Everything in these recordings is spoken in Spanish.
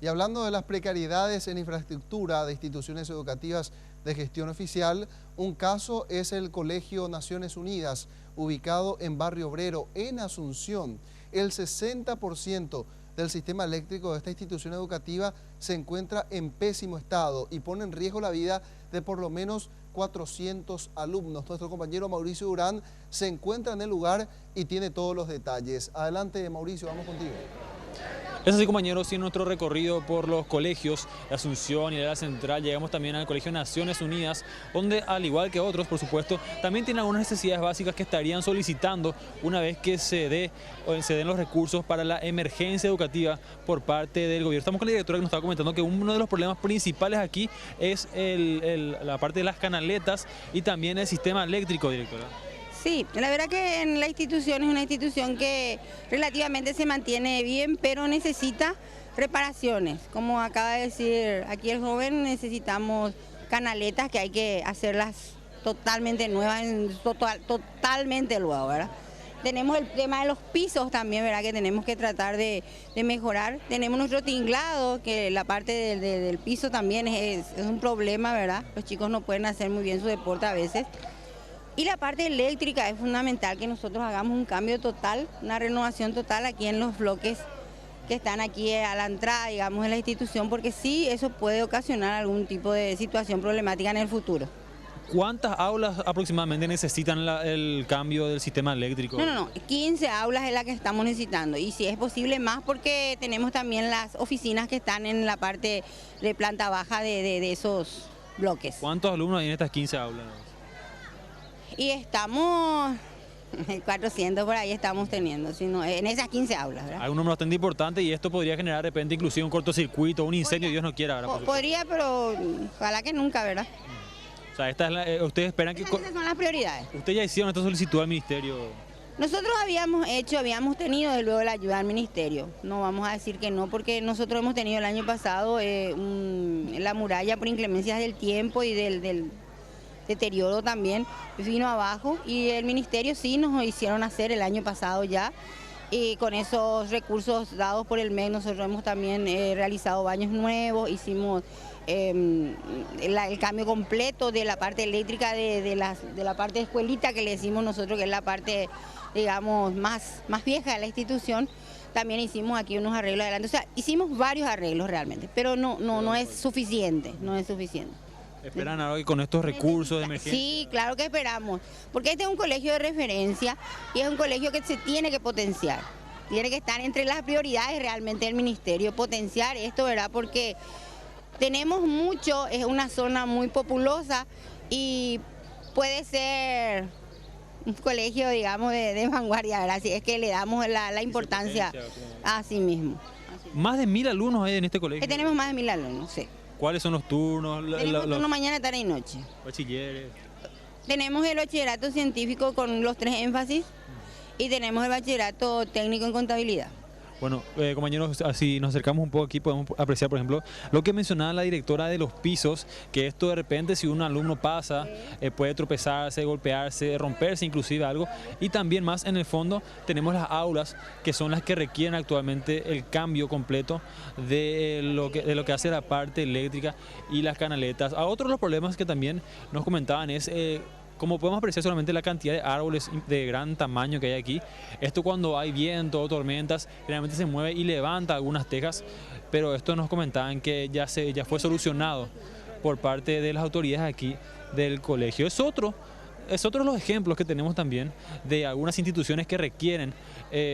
Y hablando de las precariedades en infraestructura de instituciones educativas de gestión oficial, un caso es el Colegio Naciones Unidas, ubicado en Barrio Obrero, en Asunción. El 60% del sistema eléctrico de esta institución educativa se encuentra en pésimo estado y pone en riesgo la vida de por lo menos 400 alumnos. Nuestro compañero Mauricio Durán se encuentra en el lugar y tiene todos los detalles. Adelante, Mauricio, vamos contigo. Es así, compañeros, y en nuestro recorrido por los colegios de Asunción y de la Central llegamos también al Colegio Naciones Unidas, donde al igual que otros, por supuesto, también tienen algunas necesidades básicas que estarían solicitando una vez que se den los recursos para la emergencia educativa por parte del gobierno. Estamos con la directora que nos estaba comentando que uno de los problemas principales aquí es la parte de las canaletas y también el sistema eléctrico, directora. Sí, la verdad que en la institución es una institución que relativamente se mantiene bien, pero necesita reparaciones. Como acaba de decir aquí el joven, necesitamos canaletas que hay que hacerlas totalmente nuevas, totalmente nuevas, ¿verdad? Tenemos el tema de los pisos también, ¿verdad? Que tenemos que tratar de mejorar. Tenemos nuestro tinglado, que la parte del piso también es un problema, ¿verdad? Los chicos no pueden hacer muy bien su deporte a veces. Y la parte eléctrica es fundamental que nosotros hagamos un cambio total, una renovación total aquí en los bloques que están aquí a la entrada, digamos, de la institución, porque sí, eso puede ocasionar algún tipo de situación problemática en el futuro. ¿Cuántas aulas aproximadamente necesitan el cambio del sistema eléctrico? No, 15 aulas es la que estamos necesitando y si es posible más porque tenemos también las oficinas que están en la parte de planta baja de esos bloques. ¿Cuántos alumnos hay en estas 15 aulas? Y estamos, 400 por ahí estamos teniendo, sino en esas 15 aulas, ¿verdad? Hay un número bastante importante y esto podría generar de repente inclusive un cortocircuito, un incendio, Dios no quiera, ¿verdad? Podría, pero ojalá que nunca, ¿verdad? O sea, ustedes esperan que... Esas son las prioridades. ¿Ustedes ya hicieron esta solicitud al ministerio? Nosotros habíamos tenido desde luego la ayuda del ministerio, no vamos a decir que no, porque nosotros hemos tenido el año pasado la muralla por inclemencias del tiempo y del deterioro también vino abajo y el ministerio sí nos hicieron hacer el año pasado ya y con esos recursos dados por el MEC nosotros hemos también realizado baños nuevos, hicimos el cambio completo de la parte eléctrica de la parte de escuelita que le decimos nosotros que es la parte digamos más vieja de la institución. También hicimos aquí unos arreglos adelante, o sea, hicimos varios arreglos realmente, pero no es suficiente, no es suficiente. ¿Esperan ahora que con estos recursos de emergencia? Sí, claro que esperamos, porque este es un colegio de referencia y es un colegio que se tiene que potenciar. Tiene que estar entre las prioridades realmente del ministerio, potenciar esto, ¿verdad? Porque tenemos mucho, es una zona muy populosa y puede ser un colegio, digamos, de vanguardia, ¿verdad? Así es que le damos la importancia a sí mismo. Más de 1000 alumnos hay en este colegio. Tenemos más de 1000 alumnos, sí. ¿Cuáles son los turnos? Tenemos turno mañana, tarde y noche. Bachilleres. Tenemos el bachillerato científico con los 3 énfasis y tenemos el bachillerato técnico en contabilidad. Bueno, compañeros, así nos acercamos un poco aquí, podemos apreciar, por ejemplo, lo que mencionaba la directora de los pisos, que esto de repente si un alumno pasa, puede tropezarse, golpearse, romperse inclusive algo, y también más en el fondo tenemos las aulas, que son las que requieren actualmente el cambio completo de lo que hace la parte eléctrica y las canaletas. A otros los problemas que también nos comentaban es... como podemos apreciar solamente la cantidad de árboles de gran tamaño que hay aquí, esto cuando hay viento o tormentas, generalmente se mueve y levanta algunas tejas, pero esto nos comentaban que ya fue solucionado por parte de las autoridades aquí del colegio. Es otro de los ejemplos que tenemos también de algunas instituciones que requieren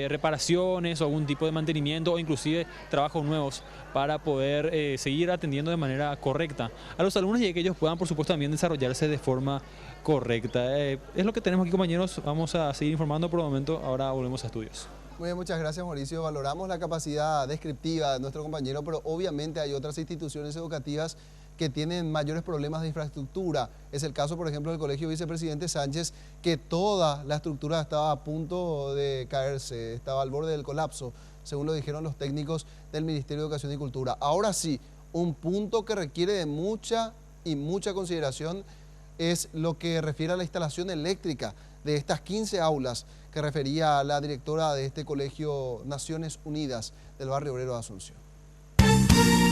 reparaciones o algún tipo de mantenimiento o inclusive trabajos nuevos para poder seguir atendiendo de manera correcta a los alumnos y que ellos puedan, por supuesto, también desarrollarse de forma correcta. Es lo que tenemos aquí, compañeros. Vamos a seguir informando por el momento. Ahora volvemos a estudios. Muy bien, muchas gracias, Mauricio. Valoramos la capacidad descriptiva de nuestro compañero, pero obviamente hay otras instituciones educativas que tienen mayores problemas de infraestructura. Es el caso, por ejemplo, del Colegio Vicepresidente Sánchez, que toda la estructura estaba a punto de caerse, estaba al borde del colapso, según lo dijeron los técnicos del Ministerio de Educación y Cultura. Ahora sí, un punto que requiere de mucha consideración es lo que refiere a la instalación eléctrica de estas 15 aulas que refería la directora de este Colegio Naciones Unidas del Barrio Obrero de Asunción. Música